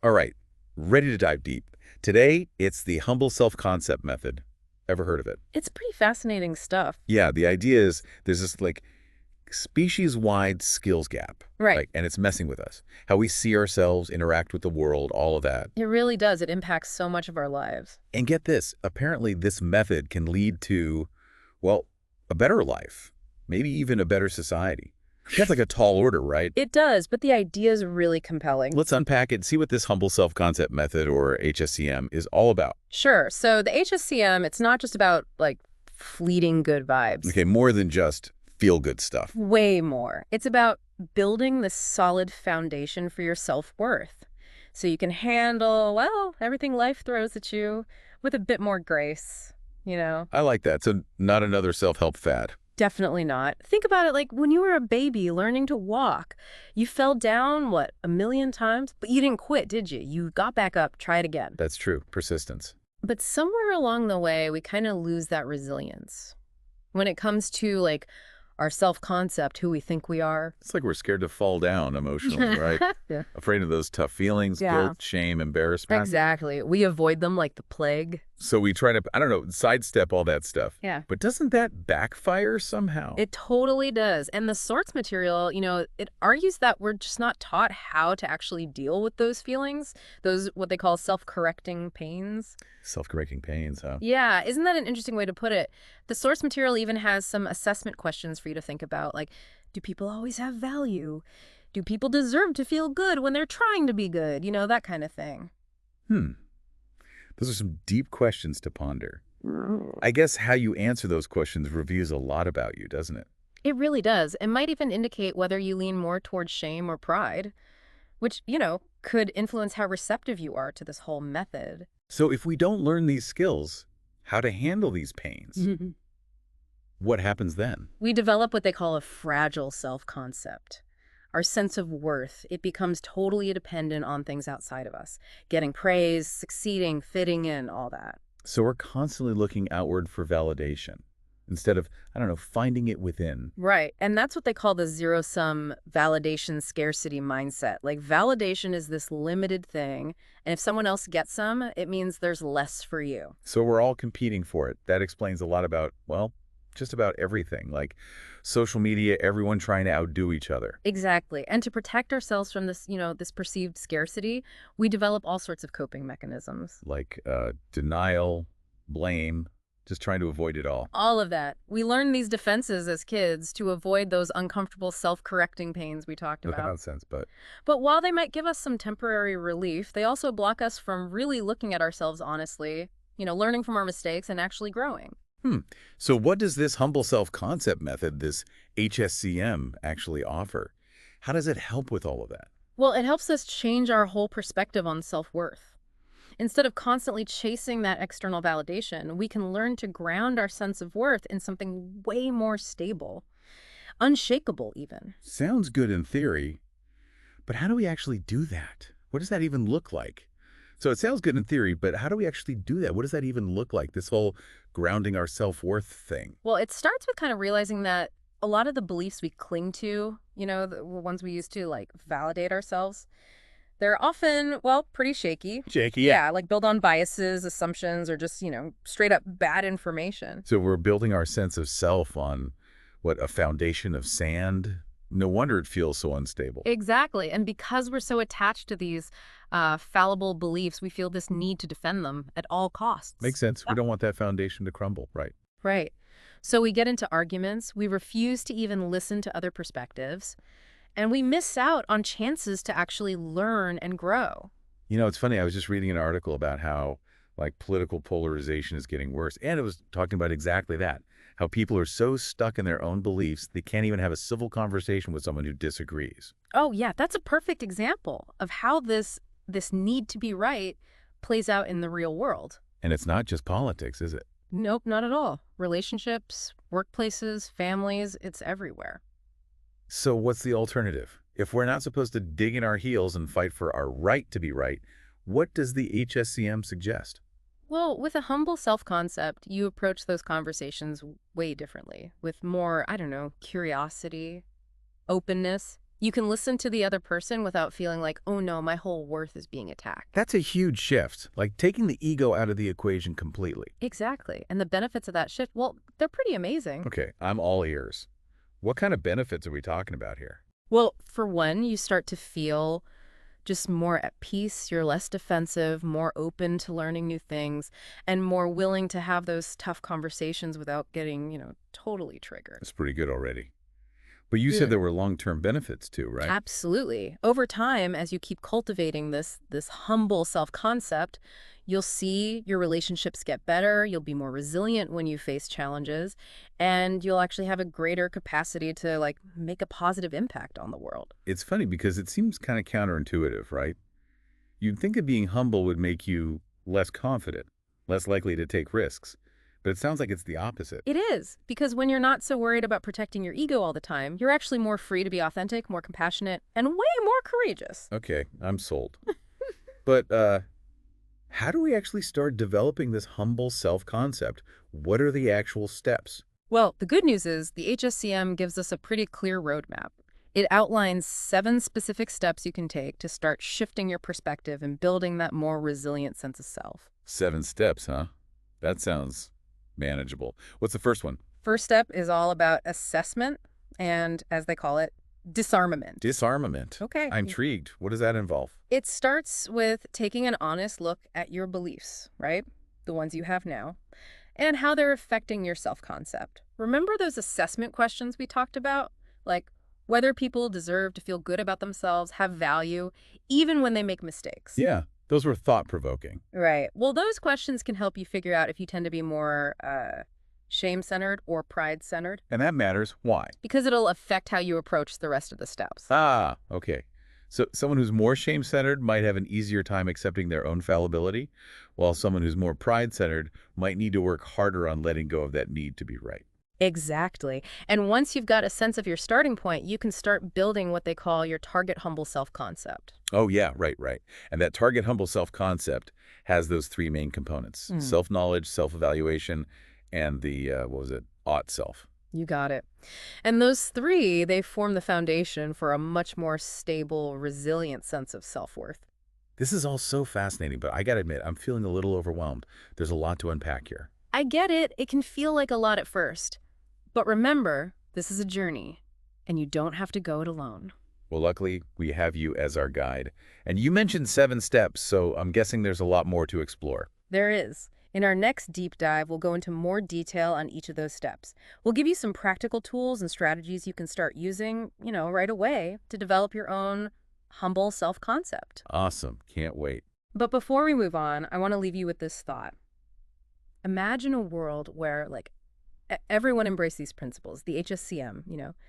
All right, ready to dive deep. Today, it's the humble self-concept method. Ever heard of it? It's pretty fascinating stuff. Yeah, the idea is there's this like species-wide skills gap, Right. right? And it's messing with us. How we see ourselves, interact with the world, all of that. It really does. It impacts so much of our lives. And get this, apparently this method can lead to, well, a better life, maybe even a better society. That's like a tall order, right? It does, but the idea is really compelling. Let's unpack it and see what this humble self-concept method, or HSCM, is all about. Sure. So the HSCM, it's not just about like fleeting good vibes. Okay, more than just feel-good stuff. Way more. It's about building this solid foundation for your self-worth. So you can handle, well, everything life throws at you with a bit more grace, you know? I like that. So not another self-help fad. Definitely not. Think about it like when you were a baby learning to walk. You fell down, what, a million times? But you didn't quit, did you? You got back up, tried again. That's true. Persistence. But somewhere along the way, we kind of lose that resilience. When it comes to like our self-concept, who we think we are. It's like we're scared to fall down emotionally, right? Yeah. Afraid of those tough feelings, Yeah. guilt, shame, embarrassment. Exactly. We avoid them like the plague. So we try to, I don't know, sidestep all that stuff. Yeah. But doesn't that backfire somehow? It totally does. And the source material, it argues that we're just not taught how to actually deal with those feelings, those what they call self-correcting pains. Self-correcting pains, huh? Yeah, isn't that an interesting way to put it? The source material even has some assessment questions for you to think about, like, do people always have value? Do people deserve to feel good when they're trying to be good? That kind of thing. Those are some deep questions to ponder. I guess how you answer those questions reveals a lot about you, doesn't it? It really does. It might even indicate whether you lean more towards shame or pride, which, could influence how receptive you are to this whole method. So if we don't learn these skills, how to handle these pains, what happens then? We develop what they call a fragile self-concept. Our sense of worth, it becomes totally dependent on things outside of us. Getting praise, succeeding, fitting in, all that. So we're constantly looking outward for validation instead of, I don't know, finding it within. Right. And that's what they call the zero-sum validation scarcity mindset. Like validation is this limited thing, and if someone else gets some, it means there's less for you. So we're all competing for it. That explains a lot about, well, just about everything. Like social media, everyone trying to outdo each other. Exactly. And to protect ourselves from this, this perceived scarcity, we develop all sorts of coping mechanisms. Like denial, blame, just trying to avoid it all. All of that. We learn these defenses as kids to avoid those uncomfortable self-correcting pains we talked about. Nonsense, but But while they might give us some temporary relief, they also block us from really looking at ourselves honestly, learning from our mistakes and actually growing. So what does this humble self-concept method, this HSCM, actually offer? How does it help with all of that? Well, it helps us change our whole perspective on self-worth. Instead of constantly chasing that external validation, we can learn to ground our sense of worth in something way more stable, unshakable even. Sounds good in theory, but how do we actually do that? What does that even look like? So it sounds good in theory, but how do we actually do that? What does that even look like, this whole grounding our self-worth thing? Well, it starts with kind of realizing that a lot of the beliefs we cling to, the ones we use to like validate ourselves, they're often, well, pretty shaky. Shaky, Yeah, like built on biases, assumptions, or just, straight up bad information. So we're building our sense of self on, what, a foundation of sand? No wonder it feels so unstable. Exactly. And because we're so attached to these fallible beliefs, we feel this need to defend them at all costs. Makes sense. We don't want that foundation to crumble, right? Right. So we get into arguments, we refuse to even listen to other perspectives, and we miss out on chances to actually learn and grow. It's funny. I was just reading an article about how, like, political polarization is getting worse. And it was talking about exactly that, how people are so stuck in their own beliefs, they can't even have a civil conversation with someone who disagrees. Oh, yeah, that's a perfect example of how this need to be right plays out in the real world. And it's not just politics, is it? Nope, not at all. Relationships, workplaces, families, it's everywhere. So what's the alternative? If we're not supposed to dig in our heels and fight for our right to be right, what does the HSCM suggest? Well, with a humble self-concept, you approach those conversations way differently, with more, I don't know, curiosity, openness, You can listen to the other person without feeling like, oh no, my whole worth is being attacked. That's a huge shift, like taking the ego out of the equation completely. Exactly. And the benefits of that shift, well, they're pretty amazing. Okay, I'm all ears. What kind of benefits are we talking about here? Well, for one, you start to feel just more at peace. You're less defensive, more open to learning new things, and more willing to have those tough conversations without getting, totally triggered. That's pretty good already. But you said Good. there were long-term benefits too, right? Absolutely. Over time, as you keep cultivating this humble self-concept, you'll see your relationships get better, you'll be more resilient when you face challenges, and you'll actually have a greater capacity to like make a positive impact on the world. It's funny because it seems kind of counterintuitive, right? You'd think that being humble would make you less confident, less likely to take risks. But it sounds like it's the opposite. It is, because when you're not so worried about protecting your ego all the time, you're actually more free to be authentic, more compassionate, and way more courageous. Okay, I'm sold. But how do we actually start developing this humble self-concept? What are the actual steps? Well, the good news is the HSCM gives us a pretty clear roadmap. It outlines 7 specific steps you can take to start shifting your perspective and building that more resilient sense of self. 7 steps, huh? That sounds manageable. What's the first one? First step is all about assessment and, as they call it, disarmament. Disarmament. Okay. I'm intrigued. What does that involve? It starts with taking an honest look at your beliefs, right? The ones you have now, and how they're affecting your self-concept. Remember those assessment questions we talked about? Like whether people deserve to feel good about themselves, have value, even when they make mistakes. Yeah, those were thought-provoking. Right. Well, those questions can help you figure out if you tend to be more shame-centered or pride-centered, And that matters. Why? because it'll affect how you approach the rest of the steps. Ah, okay. So someone who's more shame-centered might have an easier time accepting their own fallibility, while someone who's more pride-centered might need to work harder on letting go of that need to be right. Exactly. And once you've got a sense of your starting point, you can start building what they call your target humble self-concept. Oh, yeah, right. And that target humble self-concept has those 3 main components: Mm. self-knowledge, self-evaluation, and the, what was it, ought self. You got it. And those 3, they form the foundation for a much more stable, resilient sense of self-worth. This is all so fascinating, but I gotta admit, I'm feeling a little overwhelmed. There's a lot to unpack here. I get it. It can feel like a lot at first. But remember, this is a journey, and you don't have to go it alone. Well, luckily, we have you as our guide. And you mentioned 7 steps, so I'm guessing there's a lot more to explore. There is. In our next deep dive, we'll go into more detail on each of those steps. We'll give you some practical tools and strategies you can start using, right away to develop your own humble self-concept. Awesome. Can't wait. But before we move on, I want to leave you with this thought. Imagine a world where, like, everyone embraced these principles, the HSCM.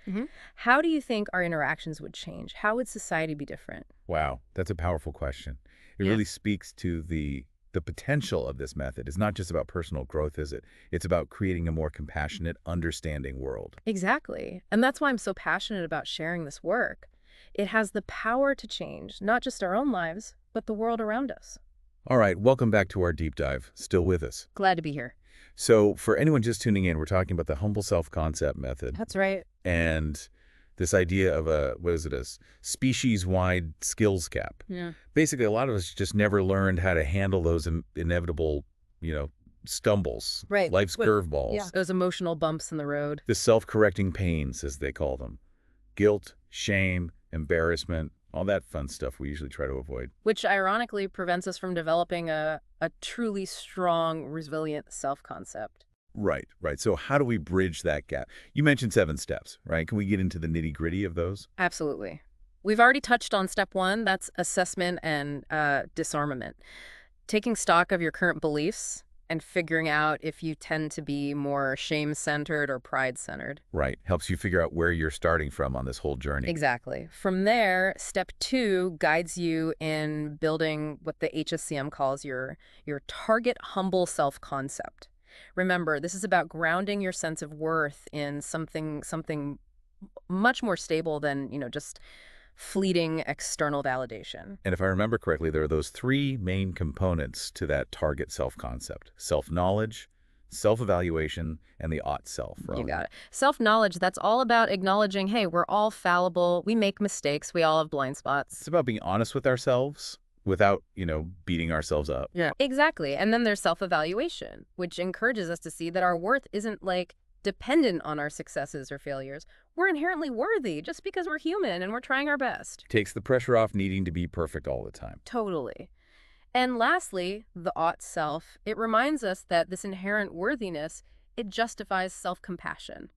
Mhm. How do you think our interactions would change? How would society be different? Wow, that's a powerful question. It Yeah. really speaks to the potential of this method. It's not just about personal growth, is it? It's about creating a more compassionate, understanding world. Exactly. And that's why I'm so passionate about sharing this work. It has the power to change, not just our own lives, but the world around us. All right, welcome back to our deep dive. Still with us. Glad to be here. So for anyone just tuning in, we're talking about the humble self-concept method That's right. and this idea of a species-wide skills gap. Yeah. Basically, a lot of us just never learned how to handle those inevitable, stumbles, Right. life's What- curveballs, yeah. Those emotional bumps in the road. the self-correcting pains, as they call them. Guilt, shame, embarrassment, all that fun stuff we usually try to avoid. Which ironically prevents us from developing a truly strong, resilient self-concept. Right. So how do we bridge that gap? You mentioned 7 steps, right? Can we get into the nitty-gritty of those? Absolutely. We've already touched on step 1, that's assessment and disarmament. Taking stock of your current beliefs and figuring out if you tend to be more shame-centered or pride-centered. Right. Helps you figure out where you're starting from on this whole journey. Exactly. From there, step 2 guides you in building what the HSCM calls your target humble self-concept. Remember, this is about grounding your sense of worth in something much more stable than, just fleeting external validation. And if I remember correctly, there are those 3 main components to that target self-concept: self-knowledge, self-evaluation, and the ought self for You all got you. it. Self-knowledge, that's all about acknowledging, hey, we're all fallible. We make mistakes. We all have blind It's spots. about being honest with ourselves without, beating ourselves up. Yeah. Exactly. And then there's self-evaluation, which encourages us to see that our worth isn't like dependent on our successes or failures. We're inherently worthy just because we're human and we're trying our best. Takes the pressure off needing to be perfect all the time. Totally. And lastly, the ought self, it reminds us that this inherent worthiness, it justifies self-compassion,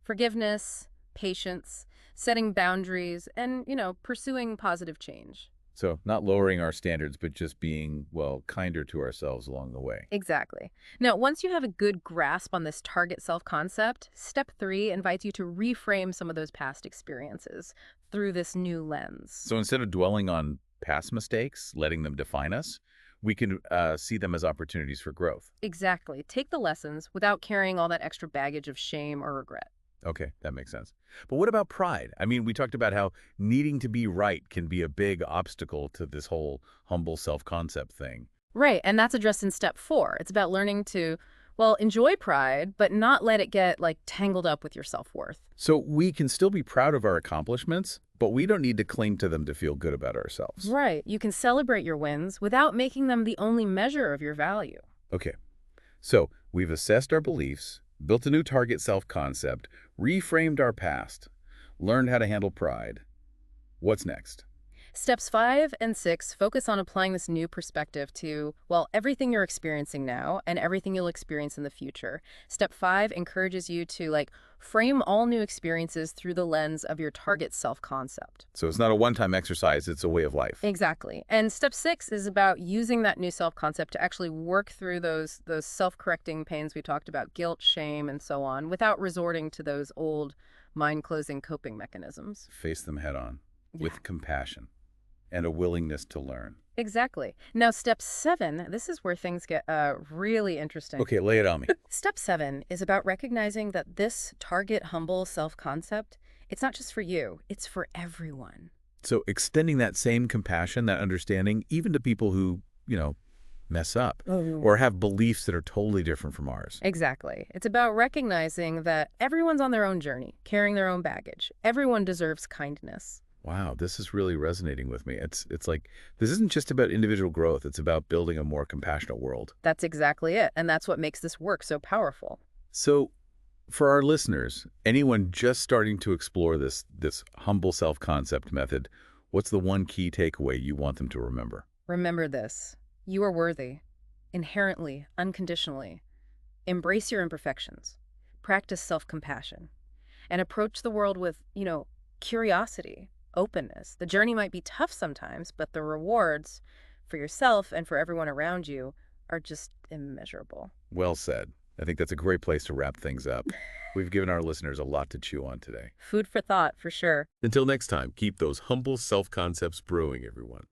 forgiveness, patience, setting boundaries, and, pursuing positive change. So not lowering our standards, but just being, well, kinder to ourselves along the way. Exactly. Now, once you have a good grasp on this target self-concept, step 3 invites you to reframe some of those past experiences through this new lens. So instead of dwelling on past mistakes, letting them define us, we can see them as opportunities for growth. Exactly. Take the lessons without carrying all that extra baggage of shame or regret. Okay, that makes sense. But what about pride? I mean, we talked about how needing to be right can be a big obstacle to this whole humble self-concept thing. Right, and that's addressed in step 4. It's about learning to, well, enjoy pride, but not let it get, like, tangled up with your self-worth. So we can still be proud of our accomplishments, but we don't need to cling to them to feel good about ourselves. Right, you can celebrate your wins without making them the only measure of your value. Okay, so we've assessed our beliefs, built a new target self-concept, reframed our past, learned how to handle pride. What's next? Steps 5 and 6 focus on applying this new perspective to, well, everything you're experiencing now and everything you'll experience in the future. Step 5 encourages you to, like, frame all new experiences through the lens of your target self-concept. So it's not a one-time exercise, it's a way of life. Exactly. And step 6 is about using that new self-concept to actually work through those self-correcting pains we talked about, guilt, shame, and so on, without resorting to those old mind-closing coping mechanisms. Face them head on, Yeah. with compassion and a willingness to learn. Exactly. Now, step 7, this is where things get really interesting. Okay, lay it on me. Step 7 is about recognizing that this target humble self-concept, it's not just for you, it's for everyone. So extending that same compassion, that understanding, even to people who, mess up or have beliefs that are totally different from ours. Exactly. It's about recognizing that everyone's on their own journey, carrying their own baggage. Everyone deserves kindness. Wow, this is really resonating with me. It's like this isn't just about individual growth, it's about building a more compassionate world. That's exactly it. And that's what makes this work so powerful. So for our listeners, anyone just starting to explore this humble self-concept method, what's the one key takeaway you want them to remember? Remember this. You are worthy, inherently, unconditionally. Embrace your imperfections. Practice self-compassion. And approach the world with, curiosity, openness. The journey might be tough sometimes, but the rewards for yourself and for everyone around you are just immeasurable. Well said. I think that's a great place to wrap things up. We've given our listeners a lot to chew on today. Food for thought, for sure. Until next time, keep those humble self-concepts brewing, everyone.